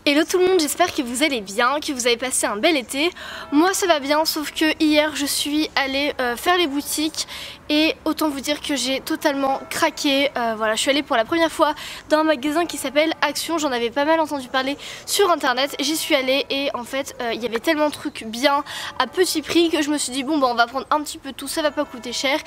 Hello tout le monde, j'espère que vous allez bien, que vous avez passé un bel été. Moi ça va bien, sauf que hier je suis allée faire les boutiques et autant vous dire que j'ai totalement craqué. Voilà, je suis allée pour la première fois dans un magasin qui s'appelle Action. J'en avais pas mal entendu parler sur internet. J'y suis allée et en fait il y avait tellement de trucs bien à petit prix que je me suis dit bon bah on va prendre un petit peu tout, ça va pas coûter cher.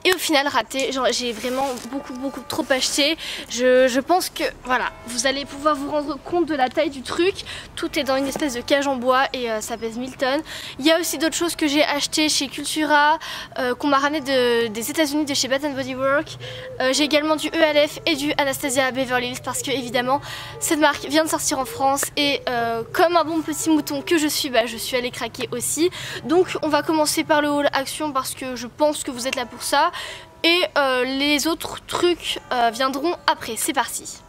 Et au final raté, j'ai vraiment beaucoup trop acheté. Je pense que voilà, vous allez pouvoir vous rendre compte de la taille du truc. Tout est dans une espèce de cage en bois et ça pèse 1000 tonnes. Il y a aussi d'autres choses que j'ai achetées chez Cultura, qu'on m'a ramené des États-Unis, de chez Bath & Body Works. J'ai également du ELF et du Anastasia Beverly Hills parce que évidemment cette marque vient de sortir en France et comme un bon petit mouton que je suis, je suis allée craquer aussi. Donc on va commencer par le haul Action parce que je pense que vous êtes là pour ça. Et les autres trucs viendront après. C'est parti.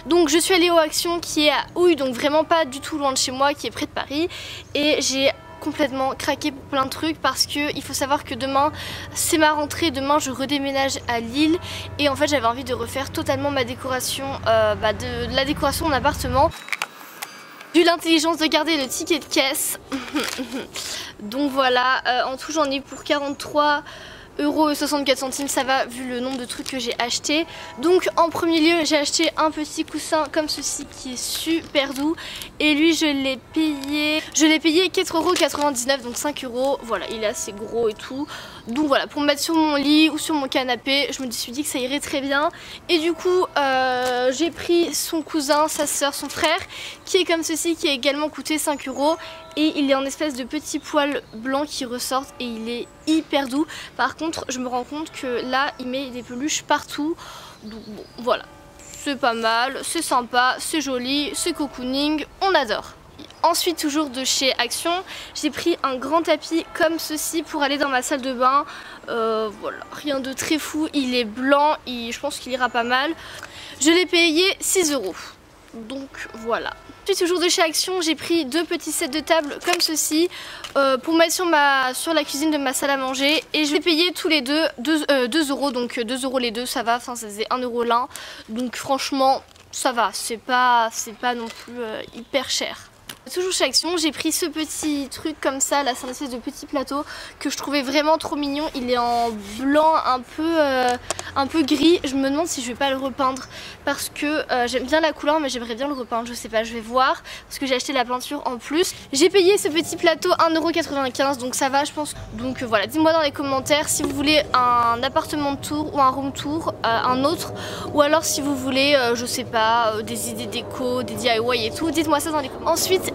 Donc je suis allée au Action qui est à Houille, donc vraiment pas du tout loin de chez moi, qui est près de Paris. Et j'ai complètement craqué pour plein de trucs parce que il faut savoir que demain c'est ma rentrée, demain je redéménage à Lille. Et en fait j'avais envie de refaire totalement ma décoration, de la décoration de mon appartement. J'ai eu l'intelligence de garder le ticket de caisse. Donc voilà, en tout j'en ai pour 43,64 €, ça va vu le nombre de trucs que j'ai acheté. Donc en premier lieu j'ai acheté un petit coussin comme ceci qui est super doux et lui je l'ai payé 4,99 €, donc 5 €. Voilà, il est assez gros et tout. Donc voilà, pour me mettre sur mon lit ou sur mon canapé, je me suis dit que ça irait très bien. Et du coup j'ai pris son cousin, sa soeur, son frère qui est comme ceci, qui a également coûté 5 €. Et il est en espèce de petits poils blancs qui ressortent et il est hyper doux. Par contre je me rends compte que là il met des peluches partout. Donc bon voilà, c'est pas mal, c'est sympa, c'est joli, c'est cocooning, on adore. Ensuite toujours de chez Action, j'ai pris un grand tapis comme ceci pour aller dans ma salle de bain. Voilà, rien de très fou, il est blanc et je pense qu'il ira pas mal. Je l'ai payé 6 €. Donc voilà. Ensuite toujours de chez Action, j'ai pris deux petits sets de table comme ceci pour mettre sur la cuisine de ma salle à manger. Et je vais payer tous les deux 2 €, donc 2 € les deux, ça va, enfin ça faisait 1 € l'un. Donc franchement ça va, c'est pas non plus hyper cher. Toujours chez Action, j'ai pris ce petit truc comme ça, là c'est un espèce de petit plateau que je trouvais vraiment trop mignon. Il est en blanc un peu gris. Je me demande si je vais pas le repeindre parce que j'aime bien la couleur mais j'aimerais bien le repeindre, je sais pas, je vais voir parce que j'ai acheté la peinture en plus. J'ai payé ce petit plateau 1,95 €, donc ça va je pense. Donc voilà, dites-moi dans les commentaires si vous voulez un appartement de tour ou un room tour, un autre, ou alors si vous voulez je sais pas, des idées déco, des DIY et tout, dites-moi ça dans les commentaires. Ensuite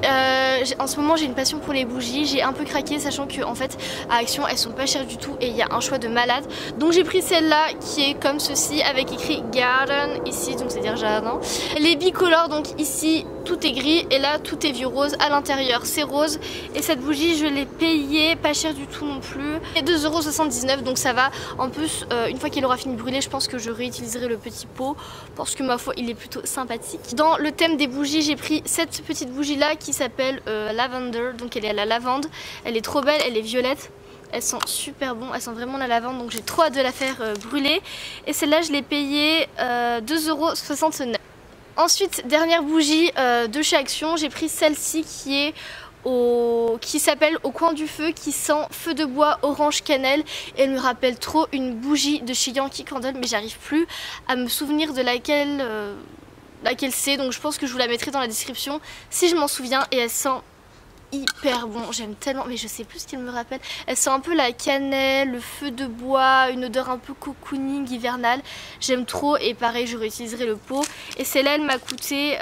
en ce moment j'ai une passion pour les bougies, j'ai un peu craqué sachant que en fait à Action elles sont pas chères du tout et il y a un choix de malade. Donc j'ai pris celle-là qui est comme ceci avec écrit garden ici, donc c'est dire jardin. Les bicolores, donc ici tout est gris et là tout est vieux rose, à l'intérieur c'est rose. Et cette bougie je l'ai payée pas cher du tout non plus, et 2,79 €, donc ça va. En plus une fois qu'il aura fini de brûler je pense que je réutiliserai le petit pot parce que ma foi il est plutôt sympathique. Dans le thème des bougies j'ai pris cette petite bougie là qui s'appelle Lavender, donc elle est à la lavande, elle est trop belle, elle est violette. Elles sont super bon, elles sont vraiment la lavande, donc j'ai trop hâte de la faire brûler. Et celle-là je l'ai payée 2,69 €. Ensuite dernière bougie de chez Action, j'ai pris celle-ci qui s'appelle Au coin du feu, qui sent feu de bois orange cannelle. Et elle me rappelle trop une bougie de chez Yankee Candle, mais j'arrive plus à me souvenir de laquelle c'est, donc je pense que je vous la mettrai dans la description si je m'en souviens. Et elle sent hyper bon, j'aime tellement, mais je sais plus ce qu'elle me rappelle. Elle sent un peu la cannelle, le feu de bois, une odeur un peu cocooning hivernale. J'aime trop et pareil je réutiliserai le pot. Et celle-là elle m'a coûté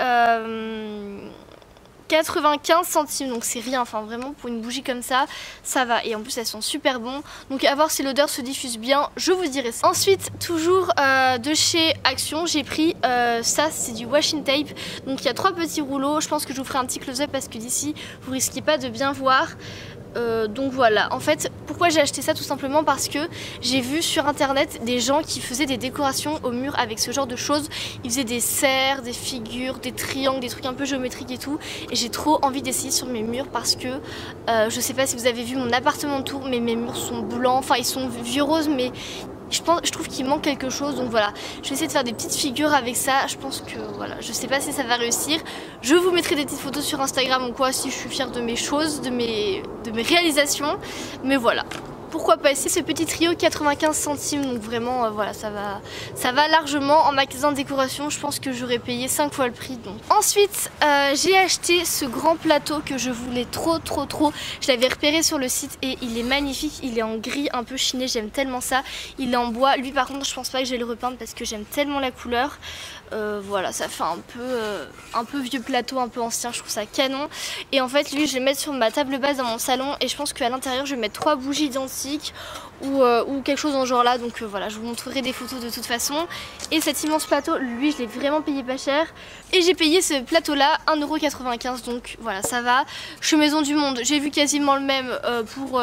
95 centimes, donc c'est rien, enfin vraiment pour une bougie comme ça, ça va. Et en plus elles sont super bons, donc à voir si l'odeur se diffuse bien, je vous dirai ça. Ensuite toujours de chez Action, j'ai pris ça, c'est du washing tape. Donc il y a 3 petits rouleaux, je pense que je vous ferai un petit close-up parce que d'ici vous risquez pas de bien voir. Donc voilà, en fait pourquoi j'ai acheté ça, tout simplement parce que j'ai vu sur internet des gens qui faisaient des décorations au mur avec ce genre de choses. Ils faisaient des cerfs, des figures, des triangles, des trucs un peu géométriques et tout. Et j'ai trop envie d'essayer sur mes murs parce que je sais pas si vous avez vu mon appartement de tour, mais mes murs sont blancs, enfin ils sont vieux roses mais je trouve qu'il manque quelque chose, donc voilà, je vais essayer de faire des petites figures avec ça. Je pense que voilà, je sais pas si ça va réussir. Je vous mettrai des petites photos sur Instagram ou quoi si je suis fière de mes choses, de mes réalisations, mais voilà. Pourquoi pas essayer ce petit trio 95 centimes, donc vraiment voilà, ça va largement. En magasin de décoration, je pense que j'aurais payé 5 fois le prix. Donc. Ensuite j'ai acheté ce grand plateau que je voulais trop. Je l'avais repéré sur le site et il est magnifique, il est en gris un peu chiné, j'aime tellement ça. Il est en bois, lui par contre je pense pas que je vais le repeindre parce que j'aime tellement la couleur. Voilà, ça fait un peu vieux plateau, un peu ancien, je trouve ça canon. Et en fait lui je vais le mettre sur ma table basse dans mon salon et je pense qu'à l'intérieur je vais mettre 3 bougies identiques ou quelque chose dans ce genre là, donc voilà, je vous montrerai des photos de toute façon. Et cet immense plateau, lui je l'ai vraiment payé pas cher et j'ai payé ce plateau là 1,95 €, donc voilà, ça va. Chez Maison du Monde j'ai vu quasiment le même pour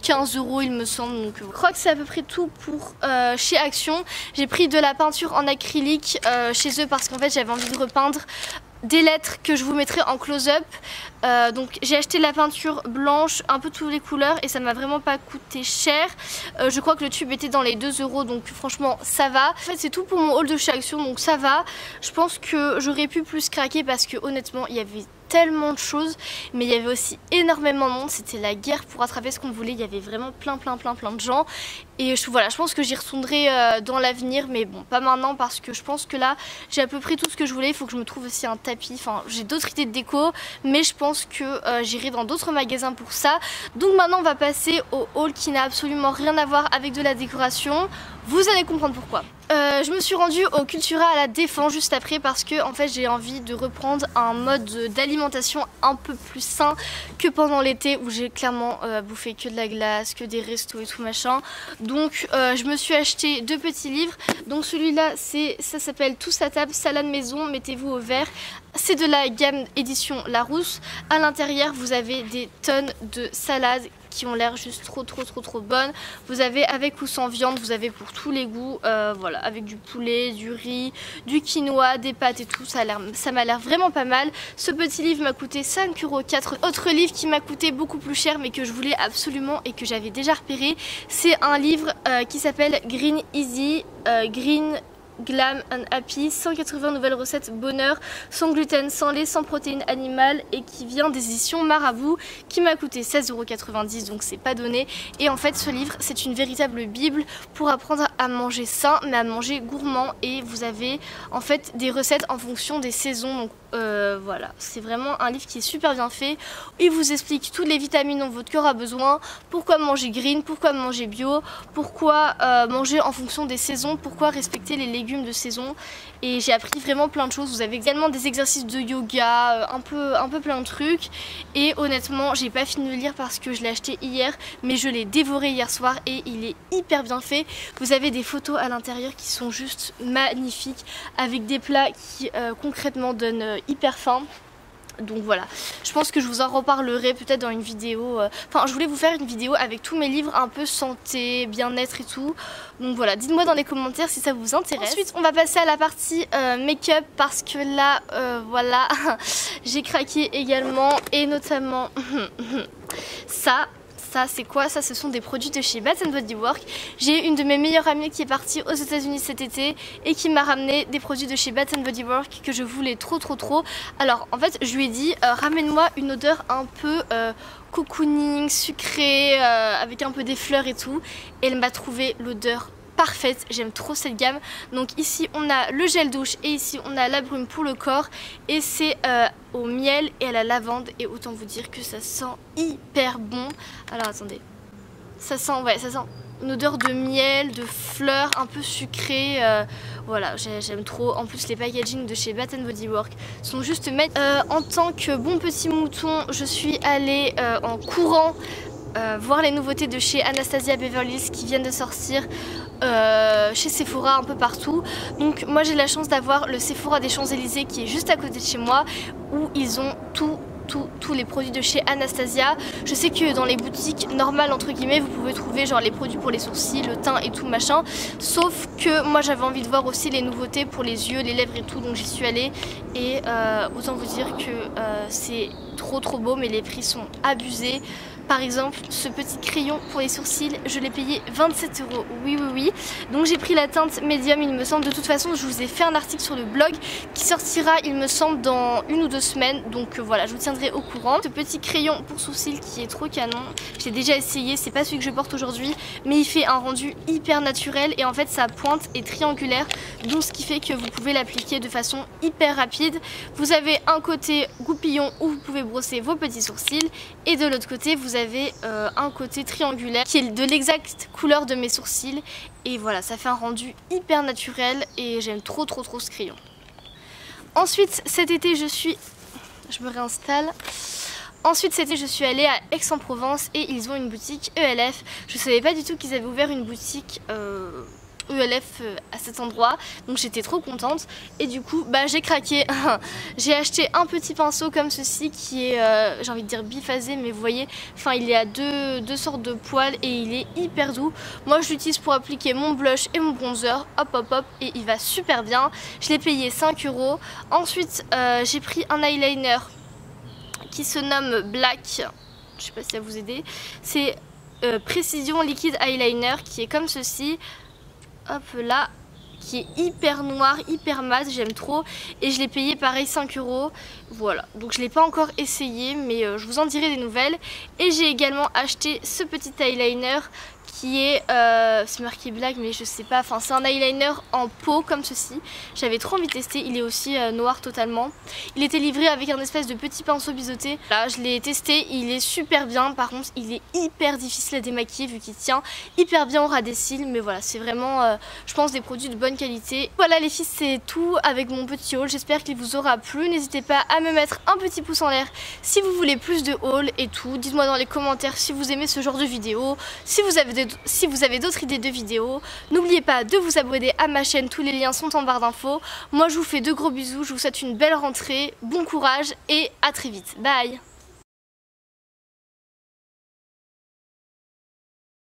15 € il me semble, donc je crois que c'est à peu près tout pour chez Action. J'ai pris de la peinture en acrylique chez eux parce qu'en fait j'avais envie de repeindre des lettres que je vous mettrai en close-up. Donc j'ai acheté la peinture blanche, un peu toutes les couleurs et ça m'a vraiment pas coûté cher. Je crois que le tube était dans les 2 €, donc franchement ça va. En fait c'est tout pour mon haul de chez Action, donc ça va. Je pense que j'aurais pu plus craquer parce que honnêtement il y avait tellement de choses, mais il y avait aussi énormément de monde, c'était la guerre pour attraper ce qu'on voulait, il y avait vraiment plein de gens et voilà, je pense que j'y retournerai dans l'avenir, mais bon pas maintenant parce que je pense que là j'ai à peu près tout ce que je voulais. Il faut que je me trouve aussi un tapis, enfin j'ai d'autres idées de déco, mais je pense que j'irai dans d'autres magasins pour ça. Donc maintenant on va passer au haul qui n'a absolument rien à voir avec de la décoration, vous allez comprendre pourquoi. Je me suis rendue au Cultura à la Défense juste après parce que en fait j'ai envie de reprendre un mode d'alimentation un peu plus sain que pendant l'été où j'ai clairement bouffé que de la glace, que des restos et tout machin. Donc je me suis acheté 2 petits livres. Donc celui-là ça s'appelle Tous à table, salade maison, mettez-vous au vert. C'est de la gamme édition Larousse. À l'intérieur vous avez des tonnes de salades qui ont l'air juste trop bonnes. Vous avez avec ou sans viande, vous avez pour tous les goûts, voilà, avec du poulet, du riz, du quinoa, des pâtes et tout, ça m'a l'air vraiment pas mal. Ce petit livre m'a coûté 5,04 €. Autre livre qui m'a coûté beaucoup plus cher mais que je voulais absolument et que j'avais déjà repéré, c'est un livre qui s'appelle Green Easy, Green Glam and Happy, 180 nouvelles recettes bonheur, sans gluten, sans lait, sans protéines animales et qui vient des éditions Marabout, qui m'a coûté 16,90 €, donc c'est pas donné. Et en fait ce livre c'est une véritable bible pour apprendre à manger sain mais à manger gourmand, et vous avez en fait des recettes en fonction des saisons. Donc voilà, c'est vraiment un livre qui est super bien fait. Il vous explique toutes les vitamines dont votre corps a besoin, pourquoi manger green, pourquoi manger bio, pourquoi manger en fonction des saisons, pourquoi respecter les légumes de saison. Et j'ai appris vraiment plein de choses. Vous avez également des exercices de yoga, un peu plein de trucs. Et honnêtement j'ai pas fini de le lire parce que je l'ai acheté hier, mais je l'ai dévoré hier soir et il est hyper bien fait. Vous avez des photos à l'intérieur qui sont juste magnifiques avec des plats qui concrètement donnent hyper faim. Donc voilà, je pense que je vous en reparlerai peut-être dans une vidéo. Enfin, je voulais vous faire une vidéo avec tous mes livres un peu santé, bien-être et tout. Donc voilà, dites-moi dans les commentaires si ça vous intéresse. Ensuite, on va passer à la partie make-up parce que là, voilà, j'ai craqué également et notamment ça. Ça c'est quoi? Ça ce sont des produits de chez Bath & Body Works. J'ai une de mes meilleures amies qui est partie aux États-Unis cet été et qui m'a ramené des produits de chez Bath & Body Works que je voulais trop. Alors en fait je lui ai dit ramène-moi une odeur un peu cocooning, sucrée, avec un peu des fleurs et tout. Et elle m'a trouvé l'odeur parfaite, j'aime trop cette gamme. Donc ici on a le gel douche et ici on a la brume pour le corps et c'est au miel et à la lavande, et autant vous dire que ça sent hyper bon. Alors attendez, ça sent une odeur de miel, de fleurs un peu sucrée, voilà, j'aime trop. En plus les packaging de chez Bath & Body Works sont juste maîtres. En tant que bon petit mouton, je suis allée en courant voir les nouveautés de chez Anastasia Beverly Hills qui viennent de sortir chez Sephora un peu partout. Donc moi j'ai la chance d'avoir le Sephora des Champs-Élysées qui est juste à côté de chez moi, où ils ont tous les produits de chez Anastasia. Je sais que dans les boutiques normales entre guillemets vous pouvez trouver genre les produits pour les sourcils, le teint et tout machin, sauf que moi j'avais envie de voir aussi les nouveautés pour les yeux, les lèvres et tout, donc j'y suis allée et autant vous dire que c'est trop beau, mais les prix sont abusés. Par exemple, ce petit crayon pour les sourcils, je l'ai payé 27 €. Oui, oui, oui. Donc j'ai pris la teinte médium, il me semble. De toute façon, je vous ai fait un article sur le blog qui sortira, il me semble, dans 1 ou 2 semaines. Donc voilà, je vous tiendrai au courant. Ce petit crayon pour sourcils qui est trop canon. J'ai déjà essayé, c'est pas celui que je porte aujourd'hui, mais il fait un rendu hyper naturel et en fait sa pointe est triangulaire. Donc ce qui fait que vous pouvez l'appliquer de façon hyper rapide. Vous avez un côté goupillon où vous pouvez brosser vos petits sourcils et de l'autre côté vous avez un côté triangulaire qui est de l'exacte couleur de mes sourcils et voilà, ça fait un rendu hyper naturel et j'aime trop ce crayon. Ensuite cet été je me réinstalle. Ensuite cet été je suis allée à Aix-en-Provence et ils ont une boutique ELF. Je savais pas du tout qu'ils avaient ouvert une boutique ELF à cet endroit, donc j'étais trop contente et du coup j'ai craqué. J'ai acheté un petit pinceau comme ceci qui est j'ai envie de dire biphasé, mais vous voyez, enfin il y a deux sortes de poils et il est hyper doux. Moi je l'utilise pour appliquer mon blush et mon bronzer, hop hop hop, et il va super bien. Je l'ai payé 5 €. Ensuite j'ai pris un eyeliner qui se nomme Black, je sais pas si ça va vous aider, c'est Précision Liquid Eyeliner qui est comme ceci. Hop là, qui est hyper noir, hyper mat, j'aime trop et je l'ai payé pareil 5 €. Voilà, donc je l'ai pas encore essayé mais je vous en dirai des nouvelles. Et j'ai également acheté ce petit eyeliner qui est, c'est marqué black mais je sais pas, enfin c'est un eyeliner en peau comme ceci. J'avais trop envie de tester, il est aussi noir totalement. Il était livré avec un espèce de petit pinceau biseauté. Là je l'ai testé, il est super bien, par contre il est hyper difficile à démaquiller vu qu'il tient hyper bien au ras des cils. Mais voilà, c'est vraiment je pense des produits de bonne qualité. Voilà les filles, c'est tout avec mon petit haul, j'espère qu'il vous aura plu. N'hésitez pas à me mettre un petit pouce en l'air si vous voulez plus de haul et tout. Dites-moi dans les commentaires si vous aimez ce genre de vidéo, si vous avez d'autres idées de vidéos. N'oubliez pas de vous abonner à ma chaîne, tous les liens sont en barre d'infos. Moi je vous fais de gros bisous, je vous souhaite une belle rentrée, bon courage et à très vite. Bye.